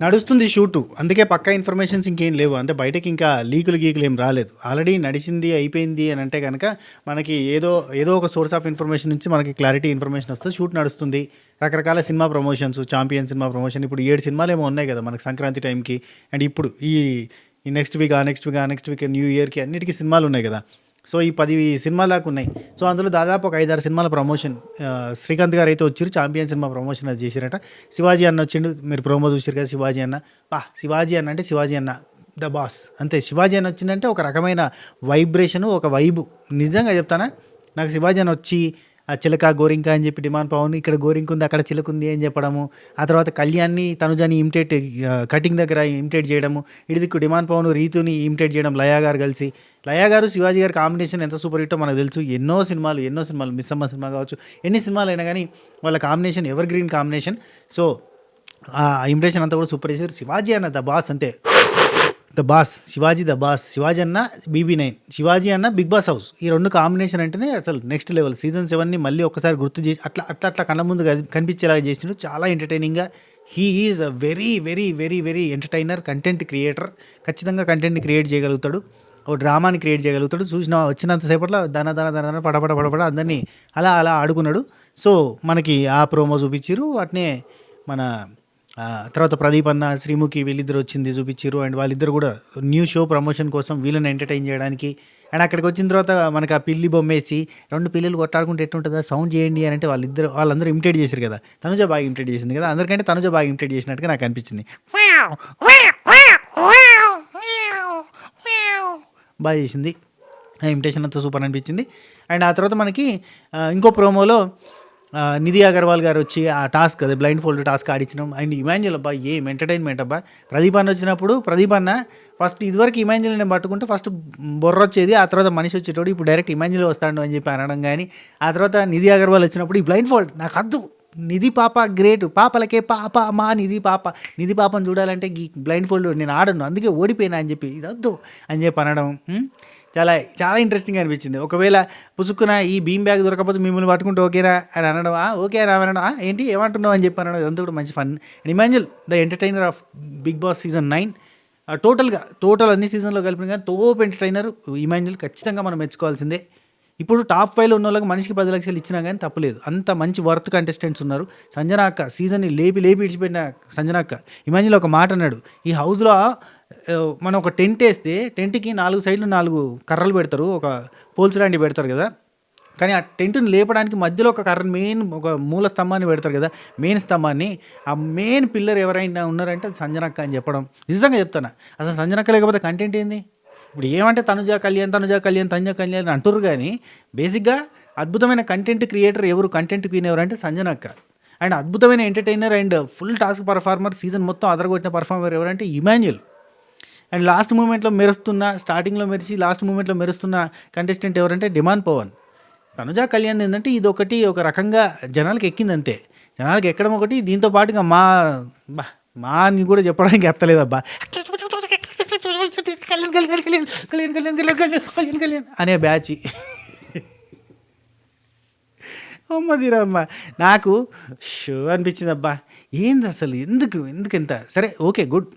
నడుస్తుంది షూటు. అందుకే పక్కా ఇన్ఫర్మేషన్స్ ఇంకేం లేవు. అంటే బయటకి ఇంకా గీకులు ఏం రాలేదు. ఆల్రెడీ నడిచింది అయిపోయింది అని అంటే కనుక మనకి ఏదో ఏదో ఒక సోర్స్ ఆఫ్ ఇన్ఫర్మేషన్ నుంచి మనకి క్లారిటీ ఇన్ఫర్మేషన్ వస్తుంది. షూట్ నడుస్తుంది. రకరకాల cinema promotions, champion cinema promotion, ఇప్పుడు 7 సినిమాలు ఏమో ఉన్నాయి కదా మనకి సంక్రాంతి టైంకి. అండ్ ఇప్పుడు ఈ నెక్స్ట్ వీక్, ఆ నెక్స్ట్ వీక్ న్యూ ఇయర్కి అన్నిటికీ సినిమాలు ఉన్నాయి కదా. సో ఈ 10 సినిమాల దాకా ఉన్నాయి. సో అందులో దాదాపు ఒక 5-6 సినిమాల ప్రమోషన్. శ్రీకాంత్ గారు అయితే వచ్చారు, ఛాంపియన్ సినిమా ప్రమోషన్ అది చేశారట. శివాజీ అన్న వచ్చిండు, మీరు ప్రోమో చూసారు కదా. శివాజీ అన్న శివాజీ అన్న అంటే శివాజీ అన్న ద బాస్ అంతే. శివాజీ అన్న వచ్చిందంటే ఒక రకమైన వైబ్రేషను, ఒక వైబు. నిజంగా చెప్తానా, నాకు శివాజీ అన్న వచ్చి ఆ చిలక గోరింక అని చెప్పి డిమాండ్ పవన్ ఇక్కడ గోరింక ఉంది అక్కడ చిలక ఉంది అని చెప్పడము, ఆ తర్వాత కళ్యాణ్ని తనుజాని ఇమిటేట్ కటింగ్ దగ్గర ఇమిటేట్ చేయడము, ఇడిదిక్కు డిమాండ్ పవన్ రీతుని ఇమిటేట్ చేయడం, లయా గారు కలిసి. లయా గారు శివాజీ గారు కాంబినేషన్ ఎంత సూపర్ హిట్టో మనకు తెలుసు. ఎన్నో సినిమాలు మిస్సమ్మ సినిమా కావచ్చు, ఎన్ని సినిమాలు అయినా కానీ వాళ్ళ combination ever green combination. So ఆ ఇంప్రెషన్ అంతా కూడా సూపర్ చేశారు. శివాజీ అన్న ద బాస్ అంతే, the boss. Shivaji the boss, Shivaji అన్న BB9, శివాజీ అన్న బిగ్ బాస్ హౌస్. ఈ రెండు కాంబినేషన్ అంటేనే అసలు నెక్స్ట్ లెవెల్. సీజన్ 7ని మళ్ళీ ఒక్కసారి గుర్తు చేసి అట్లా కళ్ళ ముందు కనిపించేలాగా చేసిండు. చాలా ఎంటర్టైనింగ్గా. He is a very very very very entertainer, content creator. ఖచ్చితంగా కంటెంట్ని క్రియేట్ చేయగలుగుతాడు, ఒక డ్రామాని క్రియేట్ చేయగలుగుతాడు. వచ్చినంతసేపట్లో దాన పడపడ అందరినీ అలా ఆడుకున్నాడు. సో మనకి ఆ ప్రోమో చూపించారు. వాటినే మన తర్వాత ప్రదీప్ అన్న, శ్రీముఖి వీళ్ళిద్దరు వచ్చింది చూపించారు. అండ్ వాళ్ళిద్దరు కూడా న్యూ షో ప్రమోషన్ కోసం వీళ్ళని ఎంటర్టైన్ చేయడానికి. అండ్ అక్కడికి వచ్చిన తర్వాత మనకు ఆ పిల్లి బొమ్మేసి 2 పిల్లలు కొట్టాడుకుంటే ఎట్టుంటుందా వాళ్ళందరూ చేయండి అని అంటే వాళ్ళందరూ ఇమిటేట్ చేశారు కదా. తనుజ బాగా ఇమిటేట్ చేసింది కదా, అందరికంటే తనుజ బాగా ఇమిటేట్ చేసినట్టుగా నాకు అనిపించింది. బాగా చేసింది, ఇమిటేషన్ అంతా సూపర్ అనిపించింది. అండ్ ఆ తర్వాత మనకి ఇంకో ప్రోమోలో నిధి అగర్వాల్ గారు వచ్చి ఆ టాస్క్, అదే బ్లైండ్ ఫోల్డ్ టాస్క్ ఆడించినాం. అండ్ ఇమాన్యుల్ అబ్బా ఏం ఎంటర్టైన్మెంట్ అబ్బా. ప్రదీప్ అన్న వచ్చినప్పుడు ప్రదీప్ అన్న ఫస్ట్ ఇదివరకు ఇమాన్యుల్ నేను పట్టుకుంటే ఫస్ట్ బొర్ర వచ్చేది, ఆ తర్వాత మనిషి వచ్చేటోడు, ఇప్పుడు డైరెక్ట్ ఇమాన్యుల్ వస్తాడు అని చెప్పి అనడం. కానీ ఆ తర్వాత నిధి అగర్వాల్ వచ్చినప్పుడు ఈ బ్లైండ్ ఫోల్డ్ నాకు అద్దు, నిధి పాప గ్రేట్, పాపలకే పాప మా నిధి పాపను చూడాలంటే ఈ బ్లైండ్ ఫోల్డ్ నేను ఆడను అందుకే ఓడిపోయినా అని చెప్పి ఇది వద్దు అని చెప్పి అనడం చాలా చాలా ఇంట్రెస్టింగ్ అనిపించింది. ఒకవేళ పుసుక్కున ఈ బీమ్ బ్యాగ్ దొరకకపోతే మిమ్మల్ని పట్టుకుంటే ఓకేనా అని అనడం, ఓకే అని అనడం, ఏంటి ఏమంటున్నావు అని చెప్పి అనడం, ఇదంతా కూడా మంచి fun. Emmanuel the entertainer of Bigg Boss season 9. Total అన్ని సీజన్లో కలిపిన కానీ తోపు ఎంటర్టైనర్ ఇమాన్యుల్. ఖచ్చితంగా మనం మెచ్చుకోవాల్సిందే. ఇప్పుడు టాప్ 5లో ఉన్న వాళ్ళకి మనిషికి 10 లక్షలు ఇచ్చినా కానీ తప్పలేదు, అంత మంచి వర్త్ కంటెస్టెంట్స్ ఉన్నారు. సంజన అక్క సీజన్ని లేపి ఇడిచిపెట్టిన సంజన అక్క. ఇమాన్యుల్ ఒక మాట అన్నాడు, ఈ హౌస్లో మనం ఒక టెంట్ వేస్తే టెంట్కి 4 సైడ్లు 4 కర్రలు పెడతారు, ఒక పోల్స్ లాంటివి పెడతారు కదా. కానీ ఆ టెంట్ని లేపడానికి మధ్యలో ఒక కర్ర, మెయిన్ ఒక మూల స్తంభాన్ని పెడతారు కదా, మెయిన్ స్తంభాన్ని. ఆ మెయిన్ పిల్లర్ ఎవరైనా ఉన్నారంటే అది సంజనక్క అని చెప్పడం. నిజంగా చెప్తాను, అసలు సంజనక్క లేకపోతే కంటెంట్ ఏంది? ఇప్పుడు ఏమంటే తనుజ కళ్యాణ్ అంటుర్రు, కానీ బేసిక్గా అద్భుతమైన కంటెంట్ క్రియేటర్ ఎవరు, కంటెంట్ క్వీన్ ఎవరు అంటే సంజనక్క. అండ్ అద్భుతమైన entertainer and full task performer, season మొత్తం అదరగొట్టిన పర్ఫార్మర్ ఎవరంటే ఇమాన్యుల్. అండ్ లాస్ట్ మూమెంట్లో స్టార్టింగ్లో మెరిసి లాస్ట్ మూమెంట్లో మెరుస్తున్న కంటెస్టెంట్ ఎవరంటే డిమాండ్ పవన్. తనుజ కళ్యాణ్ ఏంటంటే ఇదొకటి ఒక రకంగా జనాలకు ఎక్కింది అంతే. జనాలకు ఎక్కడం ఒకటి, దీంతో పాటుగా మా అని కూడా చెప్పడానికి ఎత్తలేదబ్బా కళ్యాణ్ అనే బ్యాచ్. అమ్మదిరమ్మ నాకు షో అనిపించింది అబ్బా. ఏంది అసలు, ఎందుకు ఎంత సరే ఓకే గుడ్,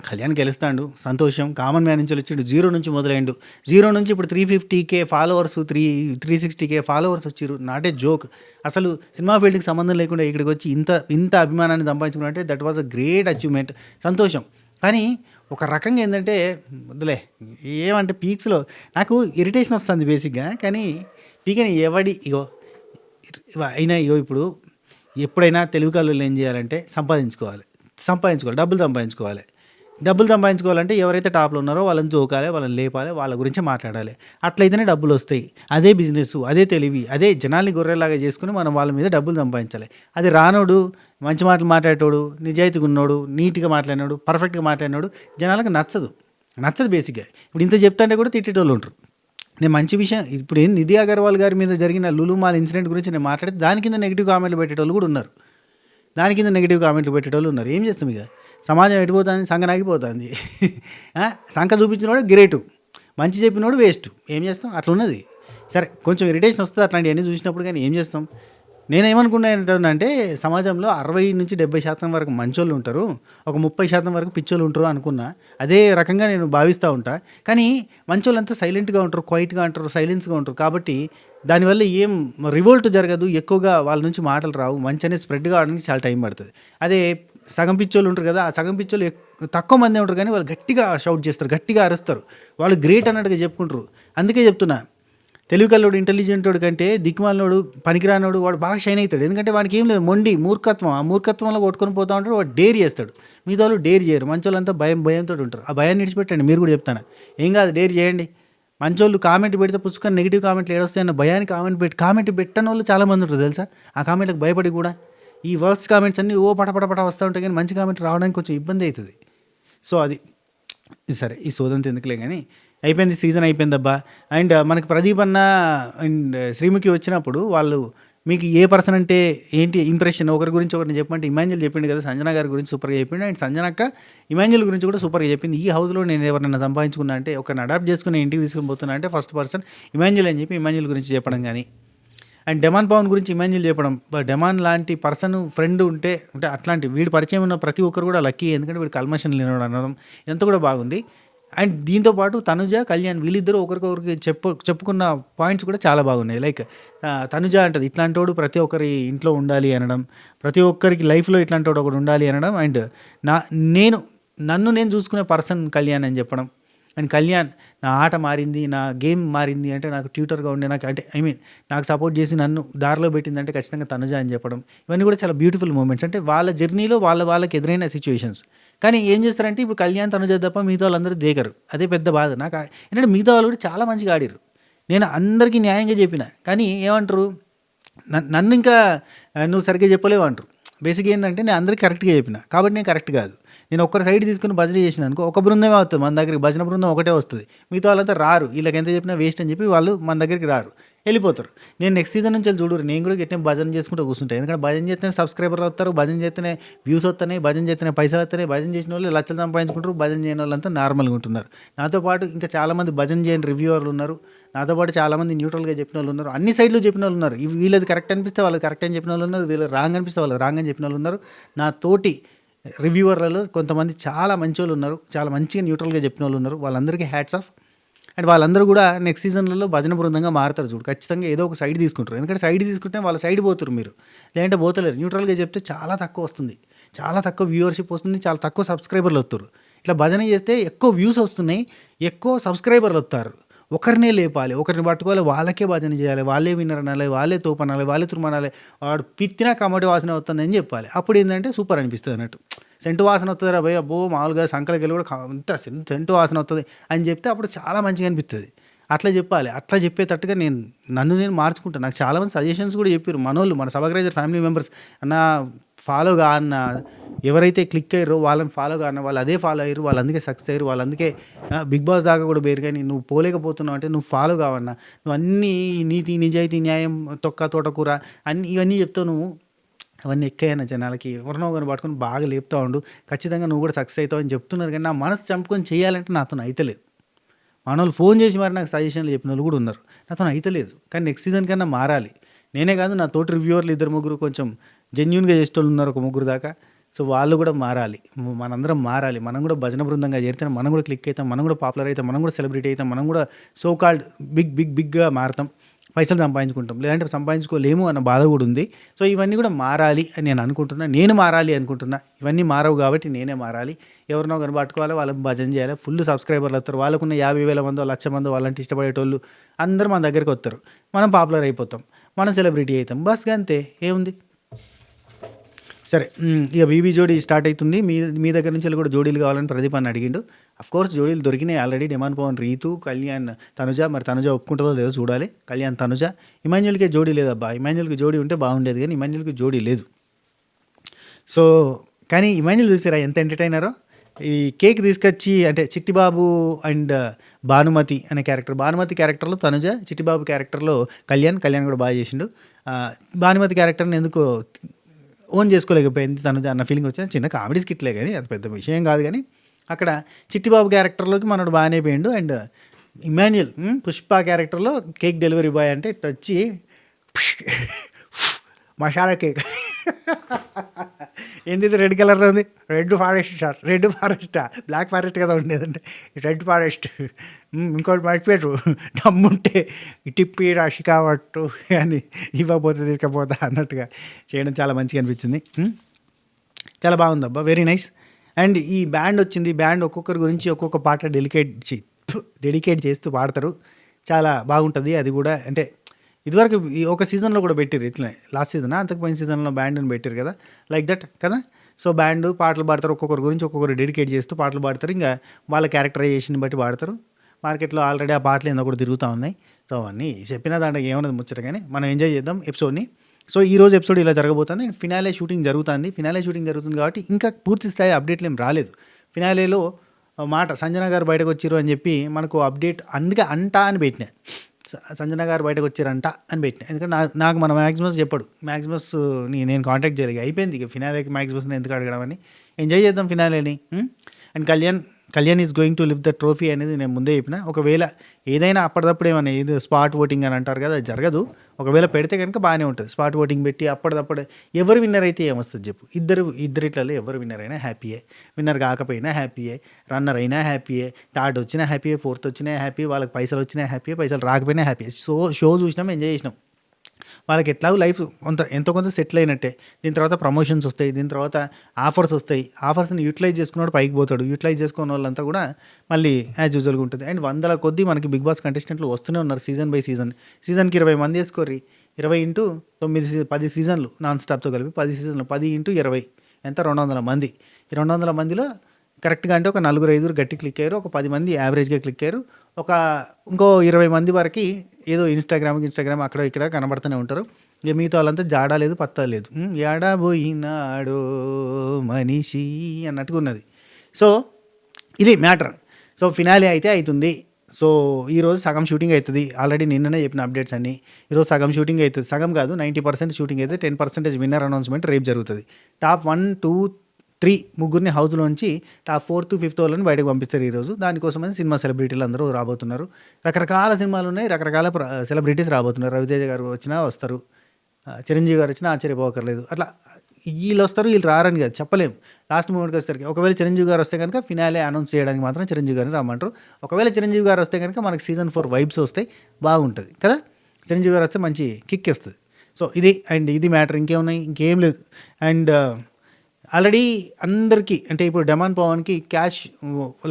కళ్యాణ్ గెలుస్తాడు సంతోషం. కామన్ మ్యాన్ నుంచి వచ్చిండు, 0 నుంచి మొదలైండు. 0 నుంచి ఇప్పుడు 350K ఫాలోవర్స్, 360K ఫాలోవర్స్ వచ్చారు. Not a joke. అసలు సినిమా ఫీల్డ్కి సంబంధం లేకుండా ఇక్కడికి వచ్చి ఇంత అభిమానాన్ని సంపాదించుకున్నట్టే that was a great achievement, సంతోషం. కానీ ఒక రకంగా ఏంటంటే వద్దులే, ఏమంటే పీక్స్లో నాకు ఇరిటేషన్ వస్తుంది బేసిక్గా. కానీ పీకని ఇప్పుడు ఎప్పుడైనా తెలుగు కళ్ళు ఏం చేయాలంటే సంపాదించుకోవాలి, డబ్బులు సంపాదించుకోవాలంటే ఎవరైతే టాప్లో ఉన్నారో వాళ్ళని జోకాలి, వాళ్ళని లేపాలి, వాళ్ళ గురించి మాట్లాడాలి. అట్లయితేనే డబ్బులు వస్తాయి. అదే బిజినెస్, అదే తెలివి, అదే జనాల్ని గొర్రెలాగా చేసుకుని మనం వాళ్ళ మీద డబ్బులు సంపాదించాలి. అది రానోడు, మంచి మాటలు మాట్లాడేటోడు, నిజాయితీగా ఉన్నాడు, నీట్గా మాట్లాడినాడు, పర్ఫెక్ట్గా మాట్లాడినాడు జనాలకు నచ్చదు బేసిక్గా. ఇప్పుడు ఇంత చెప్తాంటే కూడా తిట్టేటోళ్ళు ఉంటారు. నేను మంచి విషయం ఇప్పుడు నిధి అగర్వాల్ గారి మీద జరిగిన లులు మాల్ ఇన్సిడెంట్ గురించి నేను మాట్లాడితే దాని కింద నెగిటివ్ కామెంట్లు పెట్టేటోళ్ళు కూడా ఉన్నారు. ఏం చేస్తాం ఇక, సమాజం ఎడిపోతుంది, సంఘనాగిపోతుంది. సంఖ చూపించినోడు గ్రేటు, మంచి చెప్పినోడు వేస్ట్. ఏం చేస్తాం, అట్లా ఉన్నది. సరే కొంచెం ఇరిటేషన్ వస్తుంది అట్లాంటివన్నీ చూసినప్పుడు, కానీ ఏం చేస్తాం. నేనేమనుకున్నానంటే సమాజంలో 60-70% వరకు మంచోళ్ళు ఉంటారు, ఒక 30% వరకు పిచ్చోళ్ళు ఉంటారు అనుకున్నా. అదే రకంగా నేను భావిస్తూ ఉంటా. కానీ మంచోళ్ళంతా సైలెంట్గా ఉంటారు, క్వైట్గా ఉంటారు, సైలెన్స్గా ఉంటారు. కాబట్టి దానివల్ల ఏం రివోల్ట్ జరగదు, ఎక్కువగా వాళ్ళ నుంచి మాటలు రావు, మంచి అనేది స్ప్రెడ్ కావడానికి చాలా టైం పడుతుంది. అదే సగం పిచ్చోళ్ళు ఉంటారు కదా, ఆ సగం పిచ్చోళ్ళు తక్కువ మందే ఉంటారు, కానీ వాళ్ళు గట్టిగా షౌట్ చేస్తారు, గట్టిగా అరుస్తారు, వాళ్ళు గ్రేట్ అన్నట్టుగా చెప్పుకుంటారు. అందుకే చెప్తున్నా, తెలివికల్లోడు ఇంటెలిజెంటోడు కంటే దిక్కుమాలినోడు పనికిరానోడు వాడు బాగా షైన్ అవుతాడు. ఎందుకంటే వాడికి ఏం లేదు, మొండి మూర్ఖత్వం, ఆ మూర్ఖత్వంలో కొట్టుకొని పోతా ఉంటాడు, వాడు డేర్ చేస్తాడు. మిగతా వాళ్ళు డేర్ చేయరు, మంచోళ్ళంతా భయంతో ఉంటారు. ఆ భయాన్ని విడిచిపెట్టండి. మీరు కూడా చెప్తాను, ఏం కాదు, డేర్ చేయండి. మంచోళ్ళు కామెంట్ పెడితే పుస్తకం నెగిటివ్ కామెంట్లు ఏడొస్తాయన్న భయాన్ని కామెంట్ పెట్టని వాళ్ళు చాలామంది ఉంటారు తెలుసా. ఆ కామెంట్లకు భయపడి కూడా ఈ వర్స్ట్ కామెంట్స్ అన్నీ పటపట వస్తూ ఉంటాయి, కానీ మంచి కామెంట్ రావడానికి కొంచెం ఇబ్బంది అవుతుంది. సో అది సరే, ఈ సోదంతా ఎందుకులే కానీ అయిపోయింది, సీజన్ అయిపోయిందబ్బా. అండ్ మనకి ప్రదీప్ అన్న అండ్ శ్రీముఖి వచ్చినప్పుడు వాళ్ళు మీకు ఏ పర్సన్ అంటే ఏంటి ఇంప్రెషన్, ఒకరి గురించి ఒకరిని చెప్పమంటే ఇమాన్యుల్ చెప్పిండు కదా, సంజన గారి గురించి సూపర్గా చెప్పిండు. అండ్ సంజనక్క ఇమాన్యుల్ గురించి కూడా సూపర్గా చెప్పింది. ఈ హౌస్లో నేను ఎవరైనా సంపాదించుకున్నా అంటే, ఒకరిని అడాప్ట్ చేసుకుని ఇంటికి తీసుకుని పోతున్నా అంటే ఫస్ట్ పర్సన్ ఇమాన్యుల్ అని చెప్పి ఇమాన్యుల్ గురించి చెప్పడం కానీ, అండ్ డెమాన్ పవన్ గురించి ఇమాన్యుల్ చెప్పడం. డెమాన్ లాంటి పర్సన్ ఫ్రెండ్ ఉంటే అంటే అట్లాంటి వీడు పరిచయం ఉన్న ప్రతి ఒక్కరు కూడా లక్కీ, ఎందుకంటే వీడు కల్మషన్ లేనివాడు అనడం ఎంత కూడా బాగుంది. అండ్ దీంతోపాటు తనుజ, కళ్యాణ్ వీళ్ళిద్దరూ ఒకరికొకరికి చెప్పుకున్న పాయింట్స్ కూడా చాలా బాగున్నాయి. లైక్ తనుజ అంటది ఇట్లాంటి వాడు ప్రతి ఒక్కరి ఇంట్లో ఉండాలి అనడం, ప్రతి ఒక్కరికి లైఫ్లో ఇట్లాంటి వాడు ఒకడు ఉండాలి అనడం. అండ్ నన్ను నేను చూసుకునే పర్సన్ కళ్యాణ్ అని చెప్పడం. అండ్ కళ్యాణ్ నా ఆట మారింది, నా గేమ్ మారింది అంటే నాకు ట్యూటర్గా ఉండే, నాకు అంటే నాకు సపోర్ట్ చేసి నన్ను దారిలో పెట్టిందంటే ఖచ్చితంగా తనుజ అని చెప్పడం. ఇవన్నీ కూడా చాలా బ్యూటిఫుల్ మూమెంట్స్. అంటే వాళ్ళ జర్నీలో వాళ్ళకి ఎదురైన సిచ్యువేషన్స్. కానీ ఏం చేస్తారంటే ఇప్పుడు కళ్యాణ్ తనుజ తప్ప మిగతా వాళ్ళందరూ దేకరు. అదే పెద్ద బాధ నాకు. ఏంటంటే మిగతా వాళ్ళు కూడా చాలా మంచిగా ఆడిరు, నేను అందరికీ న్యాయంగా చెప్పిన, కానీ ఏమంటారు నన్ను ఇంకా నువ్వు సరిగ్గా చెప్పలేవు అంటారు. బేసిక్గా ఏంటంటే నేను అందరికీ కరెక్ట్గా చెప్పిన కాబట్టి నేను కరెక్ట్ కాదు. నేను ఒక్కరి సైడ్ తీసుకుని భజన చేసిన అనుకో, ఒక బృందమే వస్తుంది మన దగ్గరికి, భజన బృందం ఒకటే వస్తుంది, మిగతా వాళ్ళంతా రారు, వీళ్ళకి ఎంత చెప్పినా వేస్ట్ అని చెప్పి వాళ్ళు మన దగ్గరికి రారు, వెళ్ళిపోతారు. నేను నెక్స్ట్ సీజన్ నుంచి చూడరు, నేను కూడా గట్టిన భజన చేసుకుంటూ కూర్చుంటాను. ఎందుకంటే భజన చేస్తేనే సబ్స్క్రైబర్లు వస్తారు, భజన చేస్తేనే వ్యూస్ వస్తున్నాయి, భజన చేస్తేనే పైసలు వస్తున్నాయి. భజన చేసిన వాళ్ళు లక్షలు సంపాదించుకుంటారు, భజన చేయని వాళ్ళంతా నార్మల్గా ఉంటున్నారు. నాతో పాటు ఇంకా చాలామంది భజన చేయని రివ్యూవర్లు ఉన్నారు, నాతో పాటు చాలామంది న్యూట్రల్గా చెప్పిన వాళ్ళు ఉన్నారు, అన్ని సైడ్లు చెప్పిన వాళ్ళు ఉన్నారు. వీళ్ళది కరెక్ట్ అనిపిస్తే వాళ్ళకి కరెక్ట్ అని చెప్పిన వాళ్ళు ఉన్నారు, వీళ్ళు రాంగ్ అనిపిస్తే వాళ్ళకి రాంగ్ అని చెప్పిన వాళ్ళు ఉన్నారు. నా తోటి రివ్యూవర్లలో కొంతమంది చాలా మంచి వాళ్ళు ఉన్నారు, చాలా మంచిగా న్యూట్రల్గా చెప్పిన వాళ్ళు ఉన్నారు. వాళ్ళందరికీ హ్యాట్స్ ఆఫ్. అండ్ వాళ్ళందరూ కూడా నెక్స్ట్ సీజన్లలో భజన బృందంగా మారుతారు చూడు, ఖచ్చితంగా ఏదో ఒక సైడ్ తీసుకుంటారు. ఎందుకంటే సైడ్ తీసుకుంటే వాళ్ళ సైడ్ పోతారు, మీరు లేదంటే పోతలేరు. న్యూట్రల్గా చెప్తే చాలా తక్కువ వస్తుంది, చాలా తక్కువ వ్యూవర్షిప్ వస్తుంది, చాలా తక్కువ సబ్స్క్రైబర్లు వస్తారు. ఇట్లా భజన చేస్తే ఎక్కువ వ్యూస్ వస్తున్నాయి, ఎక్కువ సబ్స్క్రైబర్లు వస్తారు. ఒకరినే లేపాలి, ఒకరిని పట్టుకోవాలి, వాళ్ళకే భజన చేయాలి, వాళ్ళే విన్నర్ అనాలి, వాళ్ళే తోపనాలి, వాళ్ళే తురుమనాలి, వాడు పిత్తినా కమ్మటి వాసన వస్తుందని చెప్పాలి. అప్పుడు ఏంటంటే సూపర్ అనిపిస్తుంది అన్నట్టు. సెంటు వాసన వస్తుందిరా భయ్, అబ్బో మామూలుగా సంకలకి వెళ్ళి కూడా అంత సెంటు వాసన వస్తుంది అని చెప్తే అప్పుడు చాలా మంచిగా అనిపిస్తుంది. అట్లా చెప్పాలి. అట్లా చెప్పేటట్టుగా నన్ను నేను మార్చుకుంటాను. నాకు చాలామంది సజెషన్స్ కూడా చెప్పారు మనోళ్ళు, మన సబగ్రైజర్ ఫ్యామిలీ మెంబర్స్, అన్న ఫాలోగా అన్న, ఎవరైతే క్లిక్ అయ్యారో వాళ్ళని ఫాలోగా అన్న, వాళ్ళు అదే ఫాలో అయ్యారు, వాళ్ళు అందుకే సక్సెస్ అయ్యారు, వాళ్ళు అందుకే బిగ్ బాస్ దాకా కూడా పేరు. కానీ నువ్వు పోలేకపోతున్నావు అంటే నువ్వు ఫాలో కావన్నా, నువ్వు అన్నీ నీతి నిజాయితీ న్యాయం తొక్క తోటకూర ఇవన్నీ చెప్తావు, నువ్వు అవన్నీ ఎక్కైనా జనాలకి ఎవరినో ఒకరిని పట్టుకొని బాగా లేపుతా ఉండు, ఖచ్చితంగా నువ్వు కూడా సక్సెస్ అవుతావు అని చెప్తున్నారు. కానీ నా మనసు చంపుకొని చేయాలంటే నాతో అయితలేదు. మనోళ్ళు ఫోన్ చేసి మరి నాకు సజెషన్లు చెప్పిన వాళ్ళు కూడా ఉన్నారు, నాతో అయితలేదు. కానీ నెక్స్ట్ సీజన్ కన్నా మారాలి. నేనే కాదు, నా తోటి రివ్యూవర్లు 2-3 కొంచెం జెన్యూన్గా చేసేటోళ్ళు ఉన్నారు, ఒక 3 దాకా. సో వాళ్ళు కూడా మారాలి, మనందరం మారాలి. మనం కూడా భజన బృందంగా చేరితే మనం కూడా క్లిక్ అవుతాం, మనం కూడా పాపులర్ అవుతాం, మనం కూడా సెలబ్రిటీ అవుతాం, మనం కూడా సో కాల్డ్ బిగ్గా మారుతాం, పైసలు సంపాదించుకుంటాం. లేదంటే సంపాదించుకోలేము అన్న బాధ కూడా ఉంది. సో ఇవన్నీ కూడా మారాలి అని నేను అనుకుంటున్నా, నేను మారాలి అనుకుంటున్నా. ఇవన్నీ మారవు కాబట్టి నేనే మారాలి. ఎవరినో ఒకరిని పట్టుకోవాలి, వాళ్ళకి భజన చేయాలి, ఫుల్ సబ్స్క్రైబర్లు వస్తారు, వాళ్ళకున్న 50,000 మందో 1,00,000 మందో వాళ్ళంటే ఇష్టపడేటోళ్ళు అందరూ మన దగ్గరికి వస్తారు, మనం పాపులర్ అయిపోతాం, మనం సెలబ్రిటీ అవుతాం, బస్ అంతే, ఏముంది. సరే, ఇక బీబీ జోడీ స్టార్ట్ అవుతుంది. మీ దగ్గర నుంచి కూడా జోడీలు కావాలని ప్రదీప్ అని అడిగిండు. అఫ్కోర్స్ జోడీలు దొరికినాయి ఆల్రెడీ. డెమాన్ పవన్ రీతు, కళ్యాణ్ తనుజ. మరి తనుజ ఒప్పుకుంటుందో లేదో చూడాలి. కళ్యాణ్ తనుజ. ఇమాన్యుల్కే జోడీ లేదబ్బా. ఇమాన్యుల్కి జోడీ ఉంటే బాగుండేది, కానీ ఇమాన్యుల్కి జోడీ లేదు. సో కానీ ఇమాన్యుల్ చూసారా ఎంత ఎంటర్టైనరో. ఈ కేక్ తీసుకొచ్చి అంటే చిట్టిబాబు అండ్ భానుమతి అనే క్యారెక్టర్, భానుమతి క్యారెక్టర్లో తనుజ, చిట్టిబాబు క్యారెక్టర్లో కళ్యాణ్ కూడా బాగా చేసిండు. భానుమతి క్యారెక్టర్ని ఎందుకో ఓన్ చేసుకోలేకపోయింది తనుజ అన్న ఫీలింగ్ వచ్చింది. చిన్న కామెడీ స్కిట్లే కానీ అది పెద్ద విషయం కాదు. కానీ అక్కడ చిట్టిబాబు క్యారెక్టర్లోకి మనోడు బాగానే పోయిండు. అండ్ ఇమాన్యుల్ పుష్ప క్యారెక్టర్లో కేక్ డెలివరీ బాయ్ అంటే వచ్చి మసాలా కేక్. ఏంది ఇది రెడ్ కలర్లో ఉంది? Red forest sir. రెడ్ ఫారెస్టా? బ్లాక్ ఫారెస్ట్ కదా ఉండేదంటే రెడ్ ఫారెస్ట్. ఇంకోటి మర్చిపోయారు, దమ్ముంటే ఇటిప్పి రాశి కావట్టు అని ఇవ్వకపోతే తీసుకపోతా అన్నట్టుగా చేయడం చాలా మంచిగా అనిపించింది. చాలా బాగుంది అబ్బా, వెరీ నైస్. అండ్ ఈ బ్యాండ్ వచ్చింది, బ్యాండ్ ఒక్కొక్కరి గురించి ఒక్కొక్క పాట డెడికేట్ చేస్తూ పాడతారు, చాలా బాగుంటుంది అది కూడా. అంటే ఇదివరకు ఈ ఒక సీజన్లో కూడా పెట్టారు ఇట్లనే, లాస్ట్ సీజన్ అంతకు పోయిన సీజన్లో బ్యాండ్ని పెట్టారు కదా, లైక్ దట్ కదా. సో బ్యాండ్ పాటలు పాడతారు, ఒక్కొక్కరి గురించి ఒక్కొక్కరు డెడికేట్ చేస్తూ పాటలు పాడతారు, ఇంకా వాళ్ళ క్యారెక్టరైజేషన్ బట్టి పాడతారు. మార్కెట్లో ఆల్రెడీ ఆ పాటలు ఏందో కూడా తిరుగుతూ ఉన్నాయి. సో అవన్నీ చెప్పిన దాంట్లో ఏమన్నది ముచ్చట, కానీ మనం ఎంజాయ్ చేద్దాం ఎపిసోడ్ని. సో ఈరోజు ఎపిసోడ్ ఇలా జరగబోతుంది. ఫినాలే షూటింగ్ జరుగుతుంది కాబట్టి ఇంకా పూర్తి స్థాయి అప్డేట్లు ఏం రాలేదు. ఫినాలేలో మాట సంజన గారు బయటకు వచ్చారు అని చెప్పి మనకు అప్డేట్ అందుకే అంటా అని పెట్టినా, సంజన గారు బయటకు వచ్చారంట అని పెట్టినా. ఎందుకంటే నాకు మన మ్యాక్సిమస్ చెప్పాడు, మ్యాక్సిమస్ని నేను కాంటాక్ట్ చేయలేదు, అయిపోయింది ఇక ఫినాలేకి మ్యాక్సిమస్ని ఎందుకు అడగడం అని. ఎంజాయ్ చేద్దాం ఫినాలేని. And Kalyan is going to live the trophy అనేది నేను ముందే చెప్పిన. ఒకవేళ ఏదైనా అప్పటిదప్పుడు ఏమన్నా ఇది స్పాట్ ఓటింగ్ అని అంటారు కదా, అది జరగదు. ఒకవేళ పెడితే కనుక బాగానే ఉంటుంది. స్పాట్ ఓటింగ్ పెట్టి అప్పటిదప్పుడు ఎవరు విన్నర్ అయితే ఏమొస్తుంది చెప్పు, ఇద్దరిట్లలో ఎవరు విన్నర్ అయినా హ్యాపీయే, విన్నర్ కాకపోయినా హ్యాపీయే, రన్నర్ అయినా హ్యాపీయే, థర్డ్ వచ్చినా హ్యాపీయే, ఫోర్త్ వచ్చినా హ్యాపీ, వాళ్ళకి పైసలు వచ్చినా హ్యాపీయే, పైసలు రాకపోయినా హ్యాపీ. షో చూసినాం, ఎంజాయ్ చేసినాం. వాళ్ళకి ఎట్లాగో లైఫ్ ఎంతో కొంత సెటిల్ అయినట్టే. దీని తర్వాత ప్రమోషన్స్ వస్తాయి, దీని తర్వాత ఆఫర్స్ వస్తాయి. ఆఫర్స్ని యూటిలైజ్ చేసుకున్నాడు పైకి పోతాడు, యూటిలైజ్ చేసుకున్న వాళ్ళంతా కూడా మళ్ళీ యాజ్ యూజువల్గా ఉంటుంది. అండ్ 100 కొద్దీ మనకి బిగ్ బాస్ కంటెస్టెంట్లు వస్తూనే ఉన్నారు సీజన్ బై సీజన్కి 20 మంది వేసుకోర్రి, 20 × 9 10 సీజన్లు నాన్ స్టాప్తో కలిపి 10 సీజన్లు, 10 × 20 ఎంత 200 మంది. ఈ 200 మందిలో కరెక్ట్గా అంటే ఒక 4-5 గట్టి క్లిక్ అయ్యారు, ఒక 10 మంది యావరేజ్గా క్లిక్ అయ్యారు, ఇంకో 20 మంది వరకు ఏదో ఇన్స్టాగ్రామ్ అక్కడ ఇక్కడ కనబడుతూనే ఉంటారు. ఇక మిగతా వాళ్ళంతా జాడా లేదు, పత్తా లేదు, ఏడా పోయినాడో మనిషి అన్నట్టుగా ఉన్నది. సో ఇది మ్యాటర్. సో ఫినాలే అయితే అవుతుంది. సో ఈరోజు సగం షూటింగ్ అవుతుంది, ఆల్రెడీ నిన్ననే చెప్పిన అప్డేట్స్ అన్నీ. ఈరోజు సగం షూటింగ్ అవుతుంది, సగం కాదు 90% షూటింగ్ అయితే 10% విన్నర్ అనౌన్స్మెంట్ రేపు జరుగుతుంది. టాప్ 1, 2, 3 ముగ్గురిని హౌస్లోంచి టాప్ 4th, 5th వాళ్ళని బయటకు పంపిస్తారు ఈరోజు. దానికోసమని సినిమా సెలబ్రిటీలు అందరూ రాబోతున్నారు. రకరకాల సినిమాలు ఉన్నాయి, రకరకాల సెలబ్రిటీస్ రాబోతున్నారు. రవితేజ గారు వచ్చినా వస్తారు, చిరంజీవి గారు వచ్చినా ఆశ్చర్యపోకర్లేదు. అట్లా వీళ్ళు వస్తారు, వీళ్ళు రారని కాదు, చెప్పలేము. లాస్ట్ మూమెంట్కి వచ్చేసరికి ఒకవేళ చిరంజీవి గారు వస్తే కనుక ఫినాలే అనౌన్స్ చేయడానికి మాత్రం చిరంజీవి గారిని రమ్మంటారు. ఒకవేళ చిరంజీవి గారు వస్తే కనుక మనకి సీజన్ 4 వైబ్స్ వస్తాయి, బాగుంటుంది కదా. చిరంజీవి గారు వస్తే మంచి కిక్ ఇస్తుంది. సో ఇది మ్యాటర్, ఇంకేం లేదు. అండ్ ఆల్రెడీ అందరికీ అంటే ఇప్పుడు డెమాన్ పవన్కి క్యాష్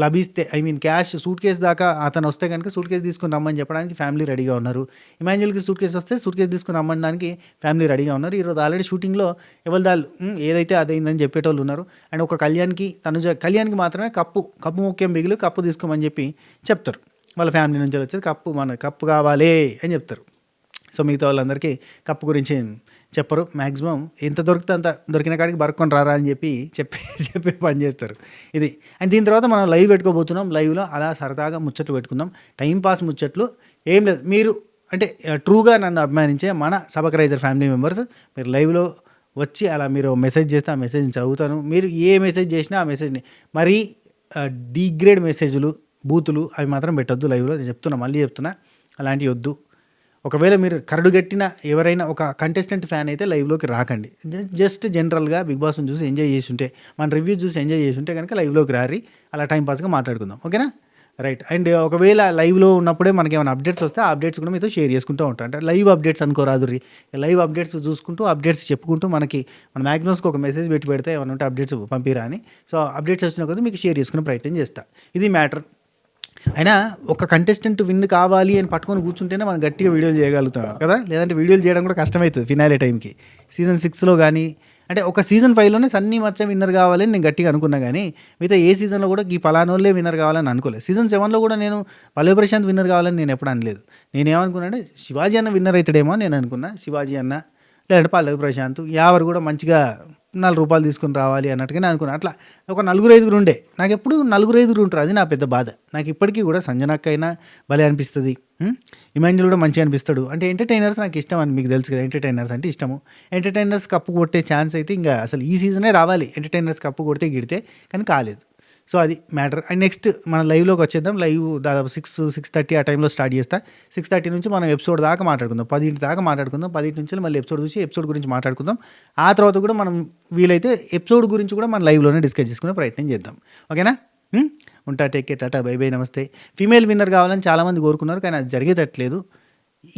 లభిస్తే, క్యాష్ సూట్ కేసు దాకా అతను వస్తే కనుక సూట్ కేసు తీసుకుని రమ్మని చెప్పడానికి ఫ్యామిలీ రెడీగా ఉన్నారు. ఇమాన్యుయల్కి సూట్ కేసు వస్తే సూట్ కేసు తీసుకుని రమ్మడానికి ఫ్యామిలీ రెడీగా ఉన్నారు. ఈరోజు ఆల్రెడీ షూటింగ్లో ఎవరిదాళ్ళు ఏదైతే అదైందని చెప్పేటోళ్ళు ఉన్నారు. అండ్ ఒక కళ్యాణ్కి మాత్రమే కప్పు ముఖ్యం, బిగులు కప్పు తీసుకోమని చెప్పి చెప్తారు. వాళ్ళ ఫ్యామిలీ నుంచి వచ్చేది కప్పు కావాలి అని చెప్తారు. సో మిగతా వాళ్ళందరికీ కప్పు గురించి చెప్పరు. మ్యాక్సిమం ఎంత దొరికితే అంత దొరికిన కాడికి బరుక్కొని రారా అని చెప్పి పని చేస్తారు. ఇది. అండ్ దీని తర్వాత మనం లైవ్ పెట్టుకోబోతున్నాం. లైవ్లో అలా సరదాగా ముచ్చట్లు పెట్టుకుందాం, టైంపాస్ ముచ్చట్లు. ఏం లేదు, మీరు అంటే ట్రూగా నన్ను అభిమానించే మన సబకరైజర్ ఫ్యామిలీ మెంబర్స్ మీరు లైవ్లో వచ్చి అలా మీరు మెసేజ్ చేస్తే ఆ మెసేజ్ని చదువుతాను. మీరు ఏ మెసేజ్ చేసినా ఆ మెసేజ్ని మరీ డిగ్రేడ్ మెసేజ్లు, బూతులు అవి మాత్రం పెట్టొద్దు లైవ్లో. నేను మళ్ళీ చెప్తున్నా, అలాంటివి వద్దు. ఒకవేళ మీరు కరడుగట్టిన ఎవరైనా ఒక కంటెస్టెంట్ ఫ్యాన్ అయితే లైవ్లోకి రాకండి. జస్ట్ జనరల్గా బిగ్ బాస్ని చూసి ఎంజాయ్ చేసి ఉంటే, మన రివ్యూ చూసి ఎంజాయ్ చేసి ఉంటే కనుక లైవ్లోకి రారి, అలా టైంపాస్గా మాట్లాడుకుందాం. ఓకేనా, రైట్. అండ్ ఒకవేళ లైవ్లో ఉన్నప్పుడే మనకి ఏమైనా అప్డేట్స్ వస్తే ఆ అప్డేట్స్ కూడా మీతో షేర్ చేసుకుంటూ ఉంటాం. అంటే లైవ్ అప్డేట్స్ అనుకోరాదు, లైవ్ అప్డేట్స్ చూసుకుంటూ అప్డేట్స్ చెప్పుకుంటూ మన మ్యాగ్నస్కి ఒక మెసేజ్ పెడితే ఏమైనా ఉంటే అప్డేట్స్ పంపిరా అని. సో అప్డేట్స్ వచ్చిన కొద్దీ మీకు షేర్ చేసుకునే ప్రయత్నం చేస్తా. ఇది మ్యాటర్. అయినా ఒక కంటెస్టెంట్ విన్ కావాలి అని పట్టుకొని కూర్చుంటేనే మనం గట్టిగా వీడియోలు చేయగలుగుతాం కదా, లేదంటే వీడియోలు చేయడం కూడా కష్టమవుతుంది ఫినాలే టైంకి. సీజన్ 6లో కానీ అంటే ఒక సీజన్ 5లోనే సన్నీ మచ్చ విన్నర్ కావాలని నేను గట్టిగా అనుకున్నా, కానీ మిగతా ఏ సీజన్లో కూడా ఈ పలానోళ్ళే విన్నర్ కావాలని అనుకోలేదు. సీజన్ 7లో కూడా నేను పల్లవి ప్రశాంత్ విన్నర్ కావాలని నేను ఎప్పుడు అనలేదు. నేనేమనుకున్నా అంటే శివాజీ అన్న విన్నర్ అవుతాడేమో అని నేను అనుకున్నా. శివాజీ అన్న లేదంటే పల్లవి ప్రశాంత్ ఎవరు కూడా మంచిగా ₹4 తీసుకుని రావాలి అన్నట్టుగానే అనుకున్నా. అట్లా ఒక 4-5 ఉండే, నాకు ఎప్పుడు 4-5 ఉంటారు, అది నా పెద్ద బాధ. నాకు ఇప్పటికీ కూడా సంజనక్క అయినా భలే అనిపిస్తుంది, ఇమాన్యుల్ కూడా మంచిగా అనిపిస్తాడు. అంటే ఎంటర్టైనర్స్ నాకు ఇష్టం అని మీకు తెలుసు కదా, ఎంటర్టైనర్స్ అంటే ఇష్టము. ఎంటర్టైనర్స్ కప్పు కొట్టే ఛాన్స్ అయితే ఇంకా అసలు ఈ సీజనే రావాలి, ఎంటర్టైనర్స్ కప్పు కొడితే గిడితే, కానీ కాలేదు. సో అది మ్యాటర్. అండ్ నెక్స్ట్ మన లైవ్లోకి వచ్చేద్దాం. లైవ్ దాదాపు 6:30 ఆ టైంలో స్టార్ట్ చేస్తా. 6:30 నుంచి మనం ఎపిసోడ్ దాకా మాట్లాడుకుందాం. 10 దాకా మాట్లాడుకుందాం. 10 నుంచి మళ్ళీ ఎపిసోడ్ చూసి ఎపిసోడ్ గురించి మాట్లాడుకుందాం. ఆ తర్వాత కూడా మనం వీలైతే ఎపిసోడ్ గురించి కూడా మన లైవ్లోనే డిస్కస్ చేసుకునే ప్రయత్నం చేద్దాం. ఓకేనా? ఉంటా. Take care. Tata. By bye. నమస్తే. ఫీమేల్ విన్నర్ కావాలని చాలామంది కోరుకున్నారు, కానీ అది జరిగేటట్లేదు.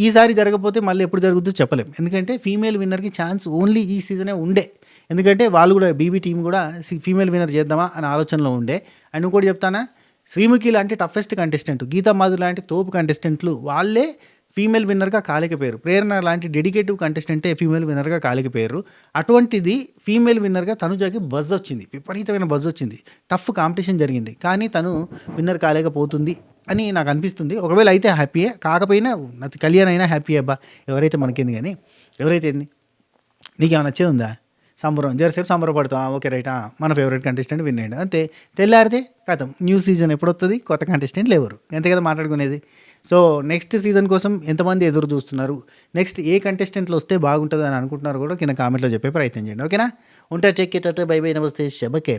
ఈసారి జరగకపోతే మళ్ళీ ఎప్పుడు జరుగుతుందో చెప్పలేం. ఎందుకంటే ఫీమేల్ విన్నర్కి ఛాన్స్ ఓన్లీ ఈ సీజనే ఉండే. ఎందుకంటే వాళ్ళు కూడా బీబీ టీం కూడా ఫీమేల్ విన్నర్ చేద్దామా అనే ఆలోచనలో ఉండే. అండ్ ఇంకోటి చెప్తానా, శ్రీముఖి లాంటి టఫెస్ట్ కంటెస్టెంట్, గీతా మాధురి లాంటి తోపు కంటెస్టెంట్లు వాళ్ళే ఫీమేల్ విన్నర్గా కాలేకపోయారు. ప్రేరణ లాంటి డెడికేటివ్ కంటెస్టెంటే ఫీమేల్ విన్నర్గా కాలేకపోయారు. అటువంటిది ఫీమేల్ విన్నర్గా తనుజాకి బజ్ వచ్చింది, విపరీతమైన బజ్ వచ్చింది. టఫ్ కాంపిటీషన్ జరిగింది, కానీ తను విన్నర్ కాలేకపోతుంది అని నాకు అనిపిస్తుంది. ఒకవేళ అయితే హ్యాపీయే, కాకపోయినా నాకు కళ్యాణ్ అయినా హ్యాపీ అబ్బా. ఎవరైతే మనకేంది, కానీ ఎవరైతే ఏంది. నీకేమైనా నచ్చేది ఉందా? సంబరం, జరసేపు సంబరపడతాం. ఓకే రైట్, మన ఫేవరెట్ కంటెస్టెంట్ విన్ అయ్యాడు అంతే. తెల్లారితే కథం, న్యూ సీజన్ ఎప్పుడు వస్తుంది, కొత్త కంటెస్టెంట్లు ఎవరు, అంతే కదా మాట్లాడుకునేది. సో నెక్స్ట్ సీజన్ కోసం ఎంతమంది ఎదురు చూస్తున్నారు, నెక్స్ట్ ఏ కంటెస్టెంట్లు వస్తే బాగుంటుంది అని అనుకుంటున్నారు కూడా కింద కామెంట్లో చెప్పే ప్రయత్నం చేయండి. ఓకేనా? ఉంటా. Check bye bye. నమస్తే. శబకే.